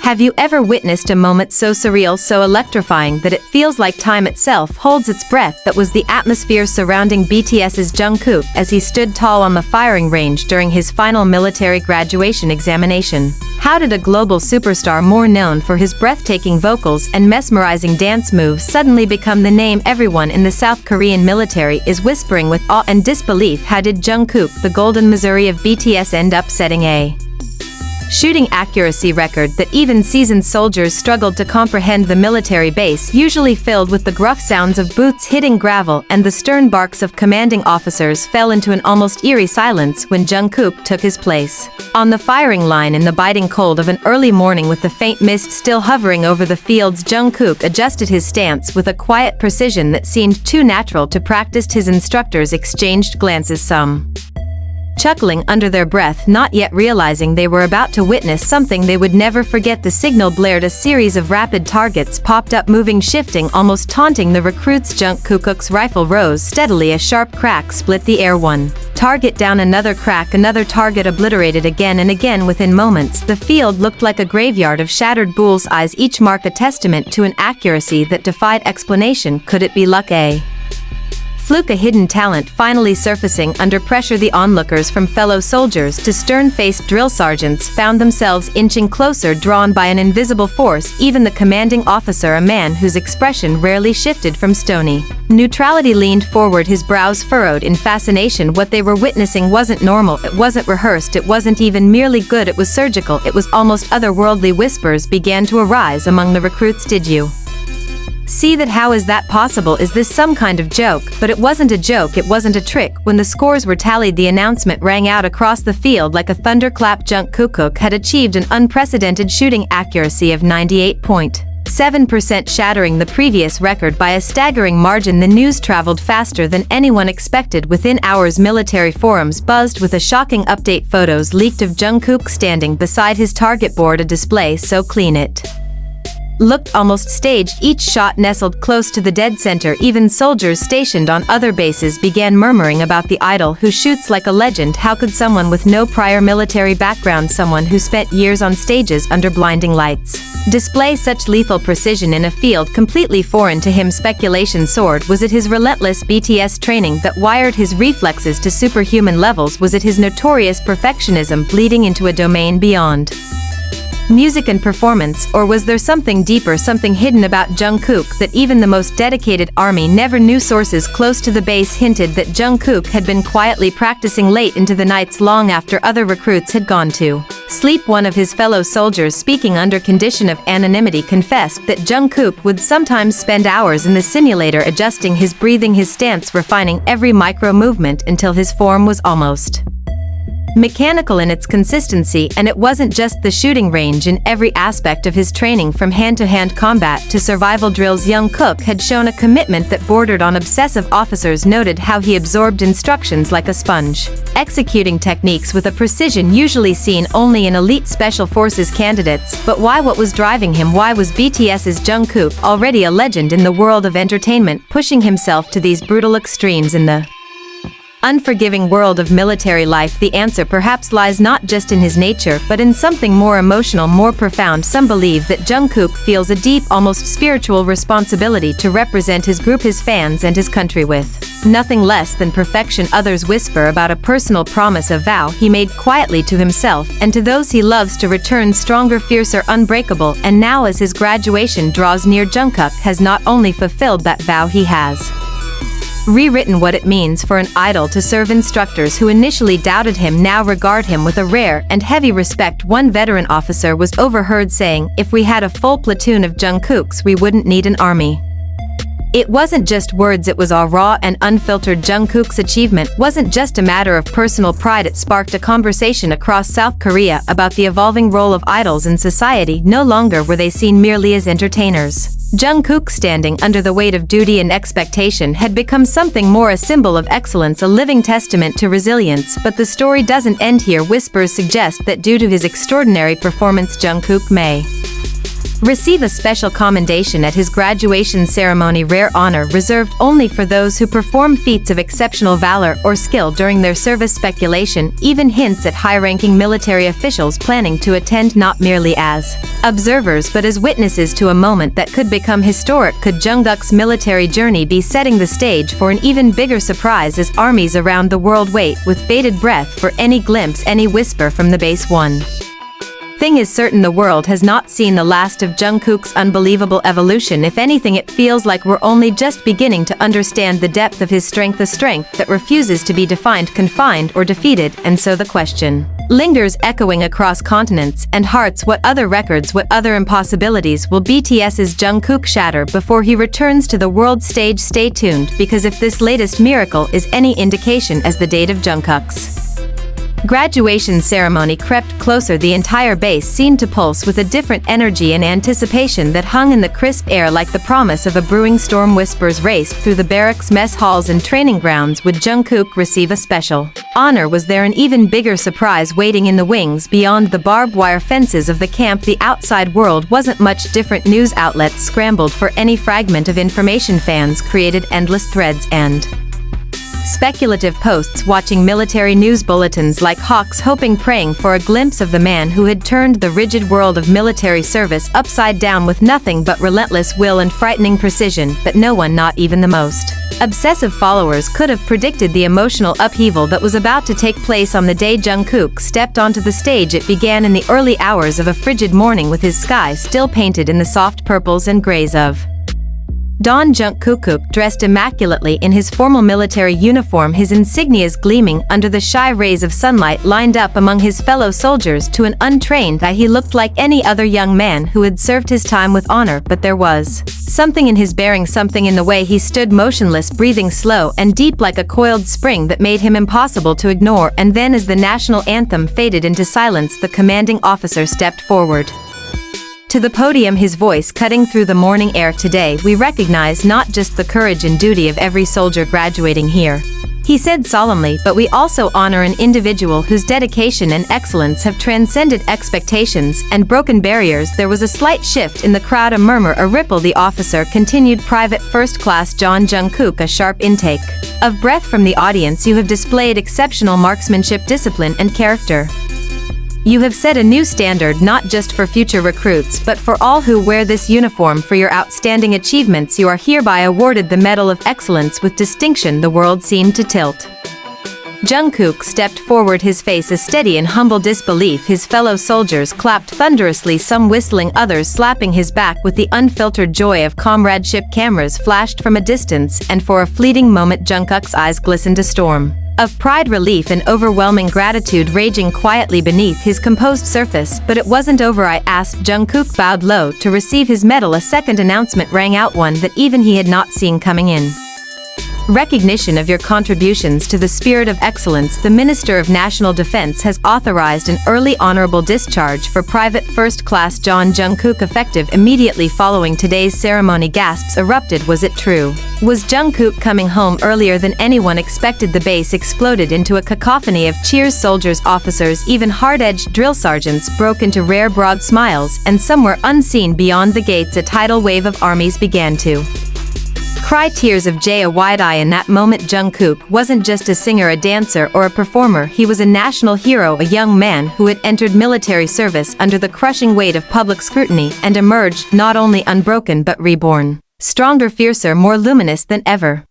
Have you ever witnessed a moment so surreal, so electrifying that it feels like time itself holds its breath? That was the atmosphere surrounding BTS's Jungkook as he stood tall on the firing range during his final military graduation examination. How did a global superstar more known for his breathtaking vocals and mesmerizing dance moves suddenly become the name everyone in the South Korean military is whispering with awe and disbelief? How did Jungkook, the Golden Missouri of BTS, end up setting a shooting accuracy record that even seasoned soldiers struggled to comprehend? The military base, usually filled with the gruff sounds of boots hitting gravel and the stern barks of commanding officers, fell into an almost eerie silence when Jungkook took his place. On the firing line in the biting cold of an early morning with the faint mist still hovering over the fields, Jungkook adjusted his stance with a quiet precision that seemed too natural to practice. His instructors exchanged glances, some chuckling under their breath, not yet realizing they were about to witness something they would never forget. The signal blared, a series of rapid targets popped up, moving, shifting, almost taunting the recruits. Jungkook's rifle rose steadily, a sharp crack split the air. One target down, another crack, another target obliterated again and again. Within moments, the field looked like a graveyard of shattered bull's eyes, each mark a testament to an accuracy that defied explanation. Could it be luck, a fluke, a hidden talent finally surfacing under pressure? The onlookers, from fellow soldiers to stern-faced drill sergeants, found themselves inching closer, drawn by an invisible force. Even the commanding officer, a man whose expression rarely shifted from stony neutrality, leaned forward, his brows furrowed in fascination. What they were witnessing wasn't normal, it wasn't rehearsed, it wasn't even merely good, it was surgical, it was almost otherworldly. Whispers began to arise among the recruits. Did you see that? How is that possible? Is this some kind of joke? But it wasn't a joke, it wasn't a trick. When the scores were tallied, the announcement rang out across the field like a thunderclap. Jungkook had achieved an unprecedented shooting accuracy of 98.7%, shattering the previous record by a staggering margin. The news traveled faster than anyone expected. Within hours, military forums buzzed with a shocking update. Photos leaked of Jungkook standing beside his target board, a display so clean it looked almost staged, each shot nestled close to the dead center. Even soldiers stationed on other bases began murmuring about the idol who shoots like a legend. How could someone with no prior military background, someone who spent years on stages under blinding lights, display such lethal precision in a field completely foreign to him? Speculation soared. Was it his relentless BTS training that wired his reflexes to superhuman levels? Was it his notorious perfectionism bleeding into a domain beyond music and performance? Or was there something deeper, something hidden about Jungkook that even the most dedicated army never knew? Sources close to the base hinted that Jungkook had been quietly practicing late into the nights, long after other recruits had gone to sleep. One of his fellow soldiers, speaking under condition of anonymity, confessed that Jungkook would sometimes spend hours in the simulator, adjusting his breathing, his stance, refining every micro movement until his form was almost mechanical in its consistency. And it wasn't just the shooting range. In every aspect of his training, from hand-to-hand combat to survival drills, Jungkook had shown a commitment that bordered on obsessive. Officers noted how he absorbed instructions like a sponge, executing techniques with a precision usually seen only in elite special forces candidates. But why? What was driving him? Why was BTS's Jungkook, already a legend in the world of entertainment, pushing himself to these brutal extremes in the unforgiving world of military life? The answer perhaps lies not just in his nature, but in something more emotional, more profound. Some believe that Jungkook feels a deep, almost spiritual responsibility to represent his group, his fans, and his country with nothing less than perfection. Others whisper about a personal promise, a vow he made quietly to himself and to those he loves to return stronger, fiercer, unbreakable. And now, as his graduation draws near, Jungkook has not only fulfilled that vow, he has rewritten what it means for an idol to serve. Instructors who initially doubted him now regard him with a rare and heavy respect. One veteran officer was overheard saying, "If we had a full platoon of Jungkooks, we wouldn't need an army." It wasn't just words, it was all raw and unfiltered. Jungkook's achievement wasn't just a matter of personal pride, it sparked a conversation across South Korea about the evolving role of idols in society. No longer were they seen merely as entertainers. Jungkook, standing under the weight of duty and expectation, had become something more, a symbol of excellence, a living testament to resilience. But the story doesn't end here. Whispers suggest that due to his extraordinary performance, Jungkook may receive a special commendation at his graduation ceremony, rare honor reserved only for those who perform feats of exceptional valor or skill during their service. Speculation even hints at high-ranking military officials planning to attend not merely as observers but as witnesses to a moment that could become historic. Could Jungkook's military journey be setting the stage for an even bigger surprise as armies around the world wait with bated breath for any glimpse, any whisper from the base? One thing is certain: the world has not seen the last of Jungkook's unbelievable evolution. If anything, it feels like we're only just beginning to understand the depth of his strength, a strength that refuses to be defined, confined, or defeated. And so the question lingers, echoing across continents and hearts: what other records, what other impossibilities will BTS's Jungkook shatter before he returns to the world stage? Stay tuned, because if this latest miracle is any indication, as the date of Jungkook's graduation ceremony crept closer, the entire base seemed to pulse with a different energy and anticipation that hung in the crisp air like the promise of a brewing storm. Whispers raced through the barracks, mess halls, and training grounds. Would Jungkook receive a special honor? Was there an even bigger surprise waiting in the wings beyond the barbed wire fences of the camp? The outside world wasn't much different. News outlets scrambled for any fragment of information. Fans created endless threads and speculative posts, watching military news bulletins like hawks, hoping, praying for a glimpse of the man who had turned the rigid world of military service upside down with nothing but relentless will and frightening precision. But no one, not even the most obsessive followers, could have predicted the emotional upheaval that was about to take place on the day Jungkook stepped onto the stage. It began in the early hours of a frigid morning, with his sky still painted in the soft purples and grays of dawn. JungkookCook, dressed immaculately in his formal military uniform, his insignias gleaming under the shy rays of sunlight, lined up among his fellow soldiers. To an untrained eye, he looked like any other young man who had served his time with honor, but there was something in his bearing, something in the way he stood motionless, breathing slow and deep like a coiled spring, that made him impossible to ignore. And then, as the national anthem faded into silence, the commanding officer stepped forward to the podium, his voice cutting through the morning air. Today, we recognize not just the courage and duty of every soldier graduating here, he said solemnly, but we also honor an individual whose dedication and excellence have transcended expectations and broken barriers. There was a slight shift in the crowd, a murmur, a ripple. The officer continued, Private First Class John Jungkook, a sharp intake of breath from the audience. You have displayed exceptional marksmanship, discipline, and character. You have set a new standard not just for future recruits but for all who wear this uniform. For your outstanding achievements, you are hereby awarded the Medal of Excellence with distinction. The world seemed to tilt. Jungkook stepped forward, his face a steady and humble disbelief. His fellow soldiers clapped thunderously, some whistling, others slapping his back with the unfiltered joy of comradeship. Cameras flashed from a distance, and for a fleeting moment Jungkook's eyes glistened, a storm of pride, relief, and overwhelming gratitude raging quietly beneath his composed surface. But it wasn't over, I asked. Jungkook bowed low to receive his medal. A second announcement rang out, one that even he had not seen coming. In recognition of your contributions to the spirit of excellence, the Minister of National Defense has authorized an early honorable discharge for Private First Class John Jungkook, effective immediately following today's ceremony. Gasps erupted. Was it true? Was Jungkook coming home earlier than anyone expected? The base exploded into a cacophony of cheers. Soldiers, officers, even hard-edged drill sergeants broke into rare broad smiles, and somewhere unseen beyond the gates a tidal wave of armies began to cry tears of joy. A wide eye in that moment. Jungkook wasn't just a singer, a dancer, or a performer. He was a national hero, a young man who had entered military service under the crushing weight of public scrutiny and emerged not only unbroken but reborn, stronger, fiercer, more luminous than ever.